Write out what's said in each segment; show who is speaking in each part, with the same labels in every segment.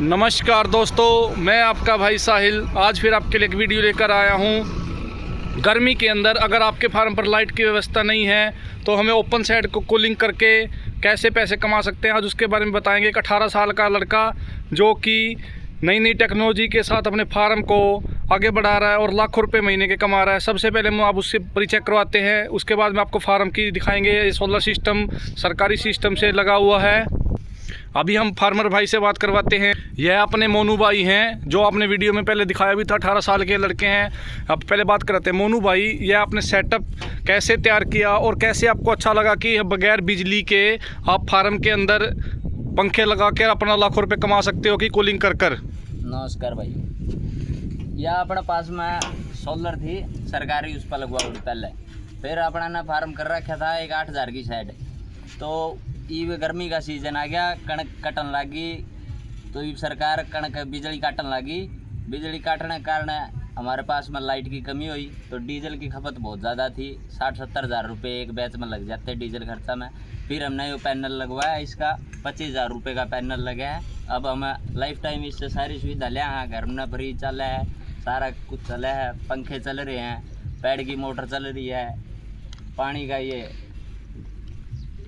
Speaker 1: नमस्कार दोस्तों, मैं आपका भाई साहिल आज फिर आपके लिए एक वीडियो लेकर आया हूँ। गर्मी के अंदर अगर आपके फार्म पर लाइट की व्यवस्था नहीं है तो हमें ओपन साइड को कूलिंग करके कैसे पैसे कमा सकते हैं, आज उसके बारे में बताएंगे। एक 18 साल का लड़का जो कि नई नई टेक्नोलॉजी के साथ अपने फार्म को आगे बढ़ा रहा है और लाखों रुपए महीने के कमा रहा है। सबसे पहले हम आप उससे परिचय करवाते हैं, उसके बाद में आपको फार्म की दिखाएंगे। ये सोलर सिस्टम सरकारी सिस्टम से लगा हुआ है। अभी हम फार्मर भाई से बात करवाते हैं। यह अपने मोनू भाई हैं जो आपने वीडियो में पहले दिखाया भी था, 18 साल के लड़के हैं। अब पहले बात करते हैं मोनू भाई, यह आपने सेटअप कैसे तैयार किया और कैसे आपको अच्छा लगा कि बगैर बिजली के आप फार्म के अंदर पंखे लगा कर अपना लाखों रुपए कमा सकते हो कि कूलिंग कर कर।
Speaker 2: नमस्कार भाई, यह अपने पास में सोलर थी सरकारी, उस पर लगवा हुई पहले। फिर अपना ने फार्म कर रखा था एक 8000 की साइड। तो ये गर्मी का सीजन आ गया, कणक कटन लगी, तो ये सरकार कणक बिजली काटन लगी। बिजली काटने के कारण हमारे पास में लाइट की कमी हुई, तो डीजल की खपत बहुत ज़्यादा थी। 60-70 हज़ार रुपये एक बैच में लग जाते डीजल खर्चा में। फिर हमने ये पैनल लगवाया, इसका 25,000 रुपये का पैनल लगा है। अब हमें लाइफ टाइम इससे सारी सुविधा लिया है। घर में फ्रिज चला है, सारा कुछ चला है, पंखे चल रहे हैं, पैड की मोटर चल रही है,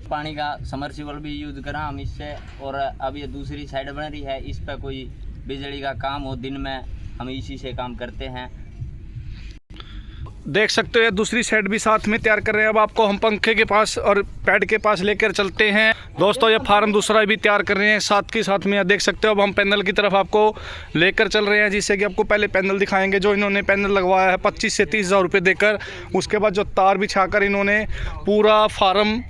Speaker 2: पानी का समरसिबल भी यूज़ करा हम इससे। और अब ये दूसरी साइड बन रही है, इस पर कोई बिजली का काम हो दिन में हम इसी से काम करते हैं।
Speaker 1: देख सकते हो ये दूसरी साइड भी साथ में तैयार कर रहे हैं। अब आपको हम पंखे के पास और पैड के पास लेकर चलते हैं। दोस्तों ये फार्म दूसरा भी तैयार कर रहे हैं साथ के साथ में, देख सकते हो। अब हम पैनल की तरफ आपको लेकर चल रहे हैं, जिससे कि आपको पहले पैनल दिखाएंगे जो इन्होंने पैनल लगवाया है 25 से 30 हज़ार रुपये देकर। उसके बाद जो तार बिछाकर इन्होंने पूरा फार्म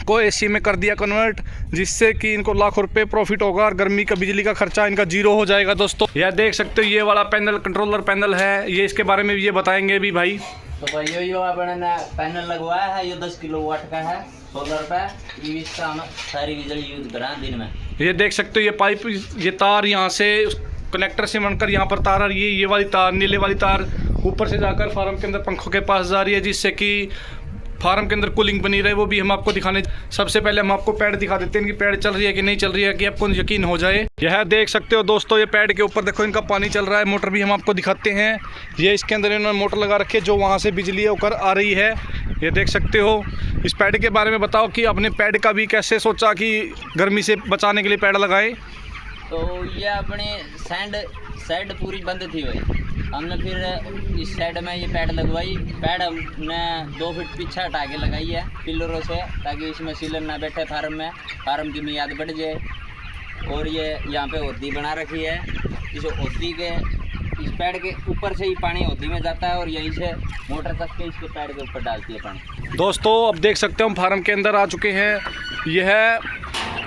Speaker 1: को एसी में कर दिया कन्वर्ट, जिससे कि इनको लाखों रुपए प्रॉफिट होगा और गर्मी का बिजली का खर्चा इनका जीरो हो जाएगा। दोस्तों यह देख सकते हो ये वाला पैनल कंट्रोलर पैनल है, ये इसके बारे में भी ये बताएंगे भी भाई।
Speaker 2: तो भाई यो अपने ने पैनल लगवाया है, ये 10 किलोवाट का है सोलर पे। इसका हम सारी बिजली यूज करा दिन में।
Speaker 1: ये देख सकते हो ये पाइप, ये तार यहाँ से कनेक्टर से बनकर यहाँ पर तार आ रही है। ये वाली तार, नीले वाली तार ऊपर से जाकर फार्म के अंदर पंखों के पास जा रही है, जिससे कि फार्म के अंदर कूलिंग बनी रहे। वो भी हम आपको दिखाने, सबसे पहले हम आपको पैड दिखा देते हैं कि पैड चल रही है कि नहीं चल रही है, कि आपको यकीन हो जाए। यह देख सकते हो दोस्तों, ये पैड के ऊपर देखो इनका पानी चल रहा है। मोटर भी हम आपको दिखाते हैं। ये इसके अंदर इन्होंने मोटर लगा रखी है जो वहाँ से बिजली होकर आ रही है, ये देख सकते हो। इस पैड के बारे में बताओ कि अपने पैड का भी कैसे सोचा कि गर्मी से बचाने के लिए पैड लगाए।
Speaker 2: तो ये अपनी साइड पूरी बंद थी भाई, हमने फिर इस साइड में ये पैड लगवाई। पैड हमने 2 फीट पीछे हटा के लगाई है पिलरों से, ताकि इसमें सीलर ना बैठे फार्म में, फार्म की मियाद बढ़ जाए। और ये यहाँ पे होती बना रखी है, इस होती के इस पैड के ऊपर से ही पानी होती में जाता है और यहीं से मोटर तक के इसके पैड के ऊपर डालती है पानी।
Speaker 1: दोस्तों अब देख सकते हो हम फार्म के अंदर आ चुके हैं। यह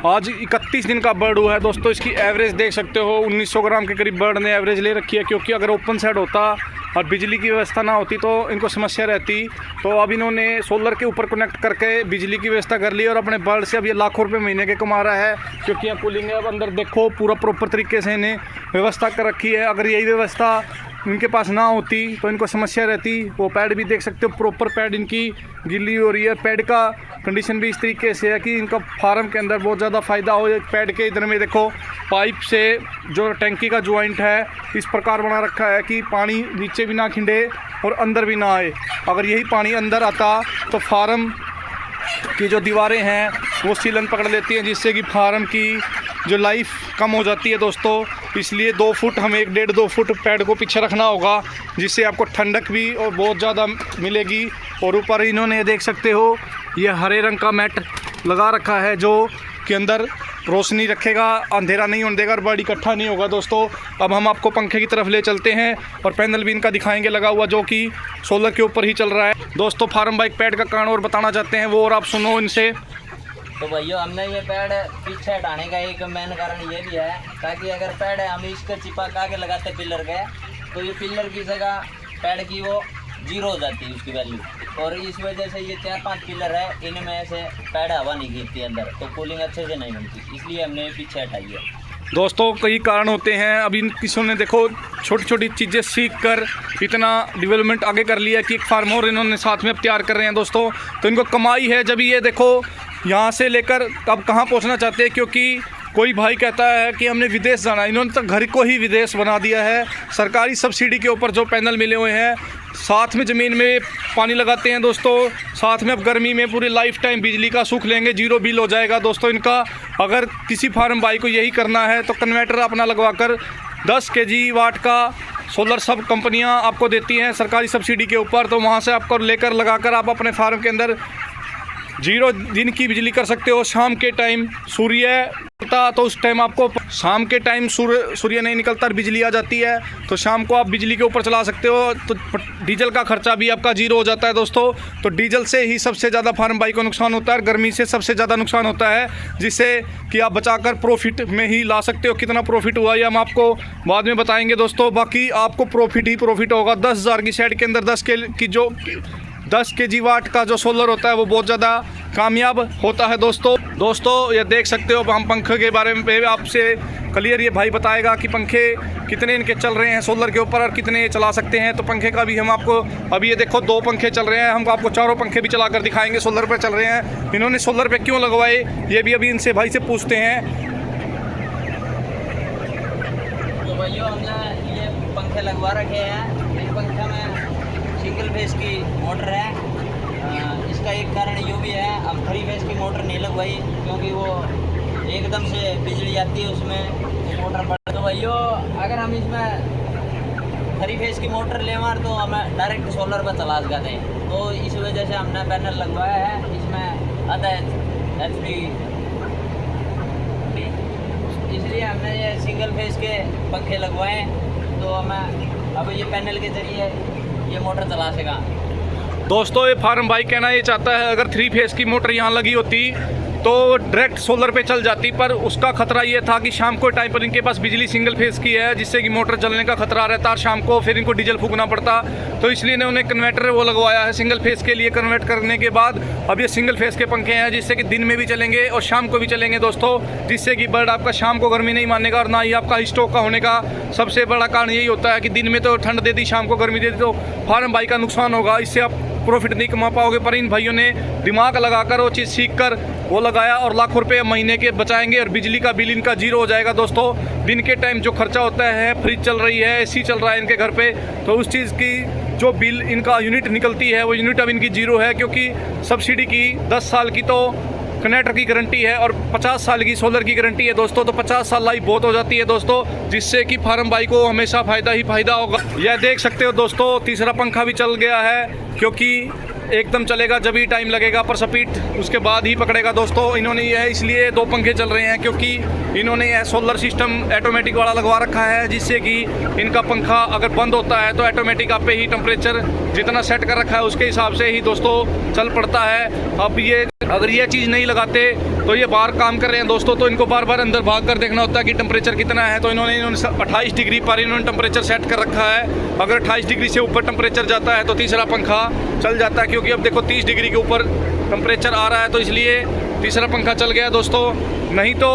Speaker 1: आज 31 दिन का बर्ड हुआ है दोस्तों। इसकी एवरेज देख सकते हो 1900 ग्राम के करीब बर्ड ने एवरेज ले रखी है, क्योंकि अगर ओपन साइड होता और बिजली की व्यवस्था ना होती तो इनको समस्या रहती। तो अब इन्होंने सोलर के ऊपर कनेक्ट करके बिजली की व्यवस्था कर ली और अपने बर्ड से अब ये लाखों रुपए महीने के कमा रहा है, क्योंकि यहाँ कूलिंग है। अब अंदर देखो पूरा प्रॉपर तरीके से इन्हें व्यवस्था कर रखी है। अगर यही व्यवस्था इनके पास ना होती तो इनको समस्या रहती। वो पैड भी देख सकते हो, प्रॉपर पैड इनकी गिल्ली हो रही है। पैड का कंडीशन भी इस तरीके से है कि इनका फार्म के अंदर बहुत ज़्यादा फ़ायदा हो। पैड के इधर में देखो पाइप से जो टैंकी का जॉइंट है इस प्रकार बना रखा है कि पानी नीचे भी ना खिंडे और अंदर भी ना आए। अगर यही पानी अंदर आता तो फार्म की जो दीवारें हैं वो सीलन पकड़ लेती हैं, जिससे कि फार्म की जो लाइफ कम हो जाती है दोस्तों। इसलिए 2 फुट, हमें 1.5-2 फुट पैड को पीछे रखना होगा, जिससे आपको ठंडक भी और बहुत ज़्यादा मिलेगी। और ऊपर इन्होंने देख सकते हो ये हरे रंग का मैट लगा रखा है जो कि अंदर रोशनी रखेगा, अंधेरा नहीं होने देगा और बर्ड इकट्ठा नहीं होगा। दोस्तों अब हम आपको पंखे की तरफ ले चलते हैं और पैनल भी इनका दिखाएंगे लगा हुआ, जो कि सोलर के ऊपर ही चल रहा है। दोस्तों फार्म बाइक पैड का कारण और बताना चाहते हैं वो, और आप सुनो इनसे।
Speaker 2: तो भैया हमने ये पैड पीछे हटाने का एक मेन कारण ये भी है, ताकि अगर पैड हम इसके चिपका के लगाते पिलर के, तो ये पिलर की जगह पैड की वो जीरो हो जाती है उसकी वैल्यू। और इस वजह से ये 4-5 पिलर है, इनमें से पैड हवा नहीं गिरती अंदर, तो कूलिंग अच्छे से नहीं बनती, इसलिए हमने पीछे हटाई है।
Speaker 1: दोस्तों कई कारण होते हैं। अभी किसी ने देखो छोटी छोटी चीज़ें सीख कर इतना डेवलपमेंट आगे कर लिया कि एक फार्म और इन्होंने साथ में अब तैयार कर रहे हैं दोस्तों। तो इनको कमाई है। जब ये देखो यहाँ से लेकर अब कहाँ पहुँचना चाहते हैं, क्योंकि कोई भाई कहता है कि हमने विदेश जाना है, इन्होंने तो घर को ही विदेश बना दिया है। सरकारी सब्सिडी के ऊपर जो पैनल मिले हुए हैं, साथ में ज़मीन में पानी लगाते हैं दोस्तों, साथ में अब गर्मी में पूरी लाइफ टाइम बिजली का सुख लेंगे, जीरो बिल हो जाएगा दोस्तों इनका। अगर किसी फार्म भाई को यही करना है तो कन्वर्टर अपना लगवा कर 10 kg वाट का सोलर सब कंपनियां आपको देती हैं सरकारी सब्सिडी के ऊपर, तो वहां से आपको लेकर लगाकर आप अपने फार्म के अंदर 0 दिन की बिजली कर सकते हो। शाम के टाइम सूर्य निकलता तो उस टाइम आपको शाम के टाइम सूर्य नहीं निकलता और बिजली आ जाती है, तो शाम को आप बिजली के ऊपर चला सकते हो। तो डीजल का खर्चा भी आपका 0 हो जाता है दोस्तों। तो डीजल से ही सबसे ज़्यादा फार्म भाई को नुकसान होता है, गर्मी से सबसे ज़्यादा नुकसान होता है, जिससे कि आप बचाकर प्रॉफिट में ही ला सकते हो। कितना प्रॉफिट हुआ ये हम आपको बाद में बताएंगे दोस्तों। बाकी आपको प्रॉफिट ही प्रॉफिट होगा। 10,000 की शेड के अंदर 10 kg वाट का जो सोलर होता है वो बहुत ज़्यादा कामयाब होता है दोस्तों ये देख सकते हो। हम पंखे के बारे में आपसे क्लियर ये भाई बताएगा कि पंखे कितने इनके चल रहे हैं सोलर के ऊपर और कितने ये चला सकते हैं। तो पंखे का भी हम आपको अभी ये देखो 2 पंखे चल रहे हैं, हम आपको चारों पंखे भी चला कर दिखाएंगे सोलर पर चल रहे हैं। इन्होंने सोलर पे क्यों लगवाए ये भी अभी इनसे भाई से पूछते हैं।
Speaker 2: तो भैया हमने ये पंखे लगवा रखे हैं। इस पंखे में सिंगल फेस की मोटर है। इसका एक कारण ये भी है, हम 3 फेस की मोटर नहीं लगवाई क्योंकि वो एकदम से बिजली आती है उसमें वो मोटर बढ़। तो भैया अगर हम इसमें 3 फेस की मोटर ले मार तो हमें डायरेक्ट सोलर पर चला सकते हैं। तो इस वजह से हमने पैनल लगवाया है। इसमें आता है HP, इसलिए हमने ये सिंगल फेस के पंखे लगवाए। तो हमें अब ये पैनल के जरिए ये मोटर चला सका।
Speaker 1: दोस्तों ये फार्म भाई कहना ये चाहता है अगर 3 फेस की मोटर यहाँ लगी होती तो डायरेक्ट सोलर पे चल जाती, पर उसका खतरा ये था कि शाम को टाइम पर इनके पास बिजली सिंगल फेस की है, जिससे कि मोटर जलने का खतरा रहता और शाम को फिर इनको डीजल फूकना पड़ता। तो इसलिए इन्होंने कन्वर्टर वो लगवाया है सिंगल फेस के लिए। कन्वर्ट करने के बाद अब ये सिंगल फेस के पंखे हैं, जिससे कि दिन में भी चलेंगे और शाम को भी चलेंगे दोस्तों, जिससे कि बर्ड आपका शाम को गर्मी नहीं मानेगा और ना ही आपका स्टोक का होने का सबसे बड़ा कारण यही होता है कि दिन में तो ठंड दे दी, शाम को गर्मी दे दी, तो फार्म भाई का नुकसान होगा। इससे आप प्रॉफिट नहीं कमा पाओगे। पर इन भाइयों ने दिमाग लगाकर वो चीज़ सीख कर वो लगाया और लाखों रुपए महीने के बचाएंगे और बिजली का बिल इनका 0 हो जाएगा दोस्तों। दिन के टाइम जो खर्चा होता है, फ्रिज चल रही है, AC चल रहा है इनके घर पे, तो उस चीज़ की जो बिल इनका यूनिट निकलती है वो यूनिट अब इनकी 0 है, क्योंकि सब्सिडी की 10 साल की तो कनेक्टर की गारंटी है और 50 साल की सोलर की गारंटी है दोस्तों। तो 50 साल लाइफ बहुत हो जाती है दोस्तों, जिससे कि फार्म भाई को हमेशा फ़ायदा ही फ़ायदा होगा। यह देख सकते हो दोस्तों, तीसरा पंखा भी चल गया है, क्योंकि एकदम चलेगा जब ही टाइम लगेगा, पर स्पीड उसके बाद ही पकड़ेगा दोस्तों। इन्होंने यह इसलिए 2 पंखे चल रहे हैं क्योंकि इन्होंने यह सोलर सिस्टम ऑटोमेटिक वाला लगवा रखा है, जिससे कि इनका पंखा अगर बंद होता है तो ऑटोमेटिक आप पे ही टेम्परेचर जितना सेट कर रखा है उसके हिसाब से ही दोस्तों चल पड़ता है। अब ये अगर ये चीज़ नहीं लगाते तो ये बाहर काम कर रहे हैं दोस्तों, तो इनको बार बार अंदर भाग कर देखना होता है कि टेम्परेचर कितना है। तो इन्होंने 28 डिग्री पर इन्होंने टेम्परेचर सेट कर रखा है। अगर 28 डिग्री से ऊपर टेम्परेचर जाता है तो तीसरा पंखा चल जाता है, क्योंकि अब देखो 30 डिग्री के ऊपर टेम्परेचर आ रहा है, तो इसलिए तीसरा पंखा चल गया दोस्तों। नहीं तो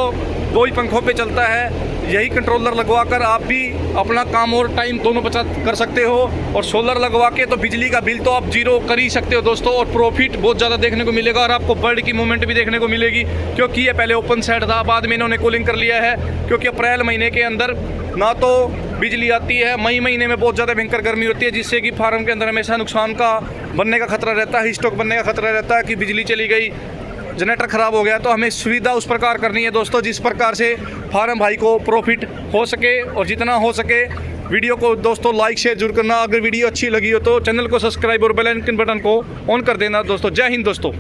Speaker 1: 2 ही पंखों पे चलता है। यही कंट्रोलर लगवा कर आप भी अपना काम और टाइम दोनों बचत कर सकते हो, और सोलर लगवा के तो बिजली का बिल तो आप 0 कर ही सकते हो दोस्तों, और प्रॉफिट बहुत ज़्यादा देखने को मिलेगा और आपको बर्ड की मूवमेंट भी देखने को मिलेगी। क्योंकि ये पहले ओपन साइड था, बाद में इन्होंने कूलिंग कर लिया है, क्योंकि अप्रैल महीने के अंदर ना तो बिजली आती है, मई महीने में बहुत ज़्यादा भयंकर गर्मी होती है, जिससे कि फार्म के अंदर हमेशा नुकसान का बनने का खतरा रहता है, स्टॉक बनने का खतरा रहता है कि बिजली चली गई, जनरेटर ख़राब हो गया। तो हमें सुविधा उस प्रकार करनी है दोस्तों जिस प्रकार से फार्म भाई को प्रॉफिट हो सके, और जितना हो सके वीडियो को दोस्तों लाइक शेयर जरूर करना। अगर वीडियो अच्छी लगी हो तो चैनल को सब्सक्राइब और बेल आइकन बटन को ऑन कर देना दोस्तों। जय हिंद दोस्तों।